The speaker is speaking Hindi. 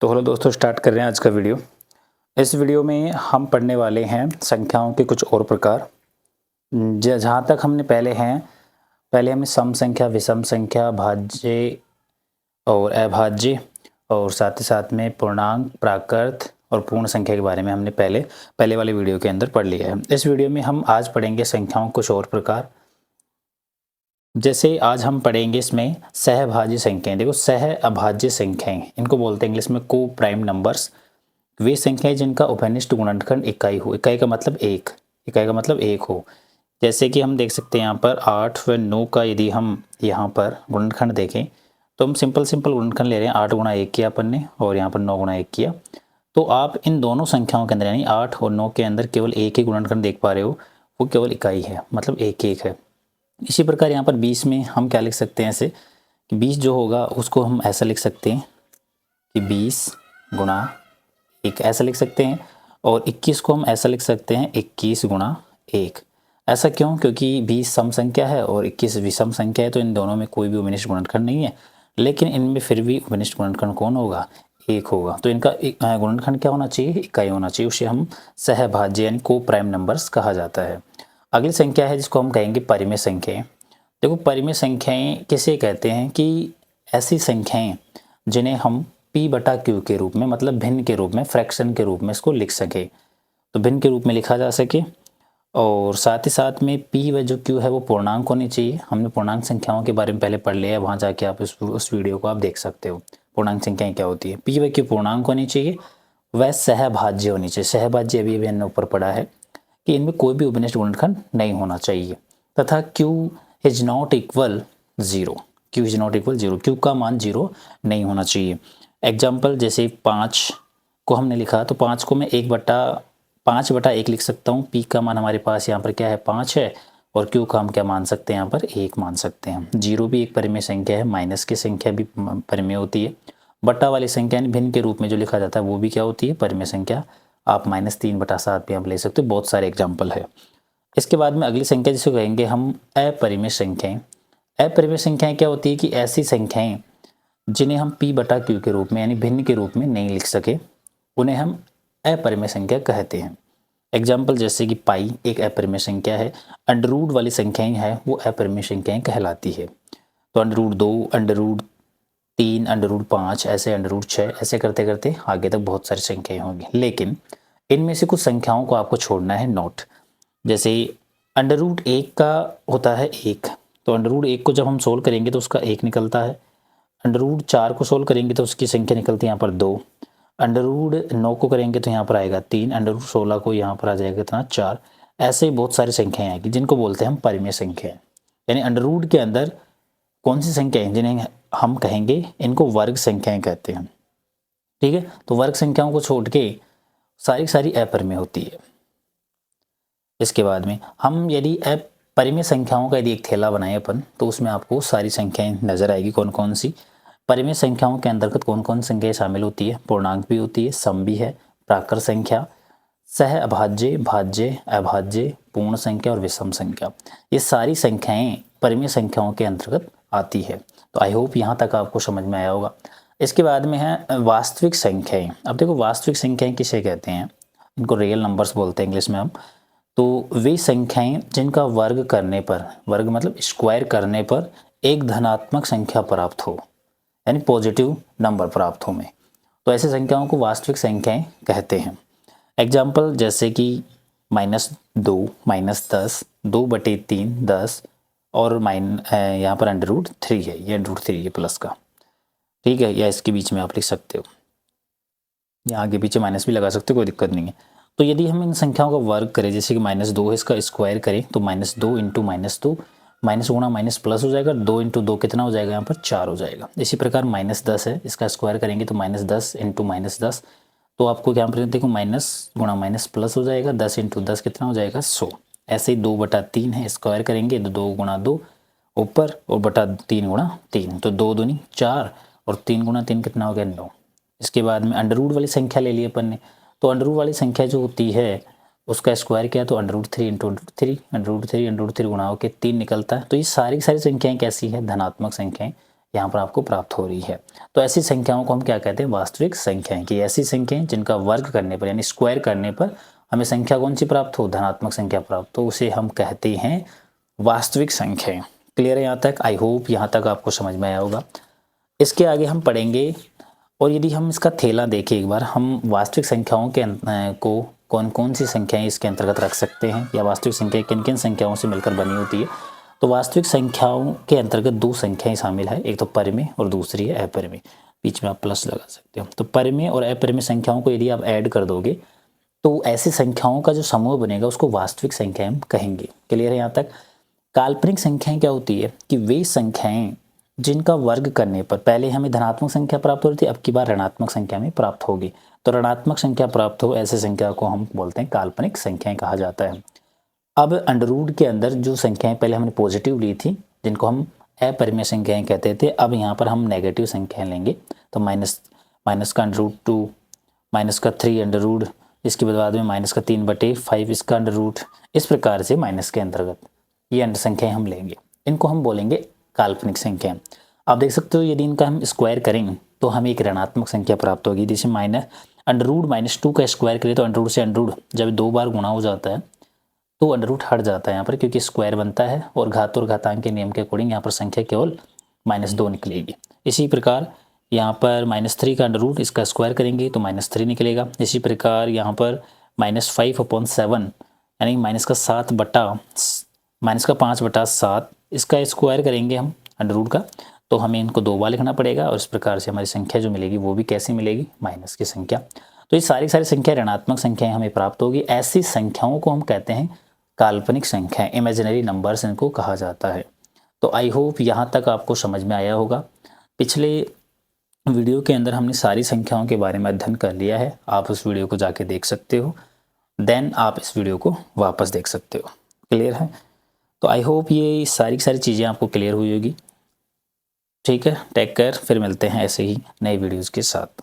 तो हेलो दोस्तों, स्टार्ट कर रहे हैं आज का वीडियो। इस वीडियो में हम पढ़ने वाले हैं संख्याओं के कुछ और प्रकार। जहाँ तक हमने पहले हमने सम संख्या, विषम संख्या, भाज्य और अभाज्य और साथ ही साथ में पूर्णांक, प्राकृत और पूर्ण संख्या के बारे में हमने पहले वाले वीडियो के अंदर पढ़ लिया है। इस वीडियो में हम आज पढ़ेंगे संख्याओं कुछ और प्रकार। जैसे आज हम पढ़ेंगे इसमें सहभाज्य संख्याएं। देखो, सह अभाज्य संख्याएं इनको बोलते हैं इंग्लिश में को प्राइम नंबर्स। वे संख्याएं जिनका उभयनिष्ठ गुणनखंड इकाई हो। इकाई का मतलब एक हो। जैसे कि हम देख सकते हैं यहाँ पर 8 व 9 का यदि हम यहाँ पर गुणनखंड देखें तो हम सिंपल गुणनखंड ले रहे हैं। 8 गुणा 1 किया अपन ने और यहाँ पर 9 गुणा 1 किया। तो आप इन दोनों संख्याओं के अंदर यानी 8 और 9 के अंदर केवल एक ही गुणनखंड देख पा रहे हो, वो केवल इकाई है, मतलब एक है। इसी प्रकार यहाँ पर 20 में हम क्या लिख सकते हैं ऐसे कि 20 जो होगा उसको हम ऐसा लिख सकते हैं कि 20 गुणा 1 ऐसा लिख सकते हैं, और 21 को हम ऐसा लिख सकते हैं 21 गुणा 1। ऐसा क्यों? क्योंकि 20 सम संख्या है और 21 विषम संख्या है, तो इन दोनों में कोई भी उभयनिष्ठ गुणनखंड नहीं है, लेकिन इनमें फिर भी उभयनिष्ठ गुणनखंड कौन होगा? 1 होगा। तो इनका गुणनखंड क्या होना चाहिए? इकाई होना चाहिए। उसे हम सहभाज्य यानी को प्राइम नंबर्स कहा जाता है। अगली संख्या है जिसको हम कहेंगे परिमेय संख्याएं। देखो, परिमेय संख्याएं किसे कहते हैं कि ऐसी संख्याएं जिन्हें हम p बटा क्यू के रूप में, मतलब भिन्न के रूप में, फ्रैक्शन के रूप में इसको लिख सके, तो भिन्न के रूप में लिखा जा सके। और साथ ही साथ में p व जो q है वो पूर्णांक होनी चाहिए। हमने पूर्णांक संख्याओं के बारे में पहले पढ़ लिया है, वहाँ जाके आप उस वीडियो को आप देख सकते हो पूर्णांक संख्याएं क्या होती है। p व q पूर्णांक होनी चाहिए, वह सहभाज्य होनी चाहिए। सहभाज्य अभी हमने ऊपर पढ़ा है कि इनमें कोई भी उभयनिष्ठ गुणनखंड नहीं होना चाहिए, तथा q is not equal 0। q is not equal 0, q का मान 0 नहीं होना चाहिए। एग्जाम्पल जैसे 5 को हमने लिखा तो 5 को मैं 5 बटा 1 लिख सकता हूँ। p का मान हमारे पास यहाँ पर क्या है? 5 है, और q का हम क्या मान सकते हैं? यहाँ पर 1 मान सकते हैं। 0 भी एक परिमेय संख्या है, माइनस की संख्या भी परिमेय होती है। बट्टा वाली संख्या यानी भिन्न के रूप में जो लिखा जाता है वो भी क्या होती है? परिमेय संख्या। आप -3/7 भी हम ले सकते हो। बहुत सारे एग्जाम्पल है। इसके बाद में अगली संख्या जिसको कहेंगे हम अपरिमेय संख्याएं। अपरिमेय संख्याएं क्या होती है कि ऐसी संख्याएं जिन्हें हम p बटा क्यू के रूप में यानी भिन्न के रूप में नहीं लिख सके, उन्हें हम अपरिमेय संख्या कहते हैं। एग्जाम्पल जैसे कि पाई एक अपरिमेय संख्या है। अंडर वाली संख्याएं है वो अपरिमेय संख्याएं कहलाती है। तो √2, √3, √5, ऐसे √6, ऐसे करते करते आगे तक बहुत सारी संख्याएं होंगी, लेकिन इनमें से कुछ संख्याओं को आपको छोड़ना है नोट। जैसे √1 का होता है 1, तो √1 को जब हम सोल्व करेंगे तो उसका 1 निकलता है। √4 को सोल्व करेंगे तो उसकी संख्या निकलती है यहाँ पर 2। √9 को करेंगे तो यहाँ पर आएगा 3। √16 को यहाँ पर आ जाएगा कितना? 4। ऐसे ही बहुत सारी संख्याएं आएगी जिनको बोलते हैं हम परिमेय संख्याएं। यानी अंडर के अंदर कौन सी संख्याएं जिन्हें हम कहेंगे, इनको वर्ग संख्याएं कहते हैं। ठीक है, तो वर्ग संख्याओं को छोड़ के सारी अपरिमेय होती है। इसके बाद में हम यदि परिमेय संख्याओं का यदि एक थैला बनाए अपन, तो उसमें आपको सारी संख्याएं नजर आएगी कौन कौन सी। परिमेय संख्याओं के अंतर्गत कौन कौन संख्याएं शामिल होती है? पूर्णांक भी होती है, सम भी है, प्राकृत संख्या, सह अभाज्य, भाज्य, अभाज्य, पूर्ण संख्या और विषम संख्या। ये सारी संख्याएं परिमेय संख्याओं के अंतर्गत आती है। तो आई होप यहाँ तक आपको समझ में आया होगा। इसके बाद में है वास्तविक संख्याएं। अब देखो, वास्तविक संख्याएं किसे कहते हैं? इनको रियल नंबर्स बोलते हैं इंग्लिश में हम। तो वे संख्याएं जिनका वर्ग करने पर, वर्ग मतलब स्क्वायर करने पर एक धनात्मक संख्या प्राप्त हो, यानी पॉजिटिव नंबर प्राप्त हो में, तो ऐसी संख्याओं को वास्तविक संख्याएं कहते हैं। एग्जाम्पल जैसे कि -2, -10, 2/3 10, और यहाँ पर √3 है, ये √3 है प्लस का। ठीक है, या इसके बीच में आप लिख सकते हो, या आगे पीछे माइनस भी लगा सकते हो, कोई दिक्कत नहीं है। तो यदि हम इन संख्याओं का वर्ग करें, जैसे कि -2 है, इसका स्क्वायर करें तो -2 × -2, माइनस गुणा माइनस प्लस हो जाएगा। 2 × 2 कितना हो जाएगा? यहाँ पर 4 हो जाएगा। इसी प्रकार -10 है, इसका स्क्वायर करेंगे तो -10 × -10, तो आपको क्या पर देखो माइनस गुणा माइनस प्लस हो जाएगा। 10 × 10 कितना हो जाएगा? 100। ऐसे ही 2/3 है, स्क्वायर करेंगे तो 2 × 2 ऊपर और बटा 3 × 3, तो 2 दूनी 4 और 3 × 3 कितना हो गया? 9। इसके बाद में अंडर रूट वाली संख्या ले ली अपन ने, तो अंडर रूट वाली संख्या जो होती है उसका स्क्वायर किया तो √3 × √3 गुणा होकर 3 निकलता है। तो ये सारी संख्याएं कैसी है? धनात्मक संख्याएं, यहाँ पर आपको प्राप्त हो रही है। तो ऐसी संख्याओं को हम क्या कहते हैं, वास्तविक संख्याएं। कि ऐसी संख्याएं जिनका वर्ग करने पर यानी स्क्वायर करने पर हमें संख्या कौन सी प्राप्त हो, धनात्मक संख्या प्राप्त हो, उसे हम कहते हैं वास्तविक संख्याएं। क्लियर है यहाँ तक? आई होप यहाँ तक आपको समझ में आया होगा। इसके आगे हम पढ़ेंगे, और यदि हम इसका थैला देखें एक बार, हम वास्तविक संख्याओं के को कौन कौन सी संख्याएं इसके अंतर्गत रख सकते हैं, या वास्तविक संख्या किन किन संख्याओं से मिलकर बनी होती है। तो वास्तविक संख्याओं के अंतर्गत दो संख्याएं शामिल है, एक तो परिमेय और दूसरी है अपरिमेय। बीच में आप प्लस लगा सकते हो। तो परिमेय और अपरिमेय संख्याओं को यदि आप ऐड कर दोगे तो ऐसी संख्याओं का जो समूह बनेगा उसको वास्तविक संख्याएं हम कहेंगे। क्लियर है यहाँ तक? काल्पनिक संख्याएं क्या होती है कि वे संख्याएं जिनका वर्ग करने पर पहले हमें धनात्मक संख्या प्राप्त हो रही थी, अब की बार ऋणात्मक संख्या में प्राप्त होगी। तो ऋणात्मक संख्या प्राप्त हो ऐसे संख्या को हम बोलते हैं काल्पनिक संख्याएं कहा जाता है। अब अंडररूट के अंदर जो संख्याएं पहले हमने पॉजिटिव ली थी जिनको हम अपरिमेय संख्याएं कहते थे, अब यहाँ पर हम नेगेटिव संख्याएं लेंगे। तो माइनस का √2, माइनस का 3 अंडररूट, इसके बाद में माइनस का 3/5 इसका अंडररूट, इस प्रकार से माइनस के अंतर्गत ये अंडर संख्याएं हम लेंगे। इनको हम बोलेंगे काल्पनिक संख्या। आप देख सकते हो यदि इनका हम स्क्वायर करेंगे तो हमें एक ऋणात्मक संख्या प्राप्त होगी। जैसे √-2 का स्क्वायर करें तो अंडररूट से अंडररूट जब 2 बार गुणा हो जाता है तो अंडररूट हट जाता है यहाँ पर, क्योंकि स्क्वायर बनता है और घात और घातांक के नियम के अकॉर्डिंग यहाँ पर संख्या केवल -2 निकलेगी। इसी प्रकार यहाँ पर -3 का अंडररूट इसका स्क्वायर करेंगे तो -3 निकलेगा। इसी प्रकार यहाँ पर -5/7 यानी -5/7 इसका स्क्वायर करेंगे हम अंडररूट का, तो हमें इनको 2 बार लिखना पड़ेगा और इस प्रकार से हमारी संख्या जो मिलेगी वो भी कैसी मिलेगी, माइनस की संख्या। तो ये सारी संख्या ऋणात्मक संख्याएं हमें प्राप्त होगी। ऐसी संख्याओं को हम कहते हैं काल्पनिक संख्याएं, इमेजिनरी नंबर्स इनको कहा जाता है। तो आई होप यहाँ तक आपको समझ में आया होगा। पिछले वीडियो के अंदर हमने सारी संख्याओं के बारे में अध्ययन कर लिया है, आप उस वीडियो को जाके देख सकते हो, देन आप इस वीडियो को वापस देख सकते हो। क्लियर है? तो आई होप ये सारी चीज़ें आपको क्लियर हुई होगी। ठीक है, टेक केयर, फिर मिलते हैं ऐसे ही नए वीडियोज़ के साथ।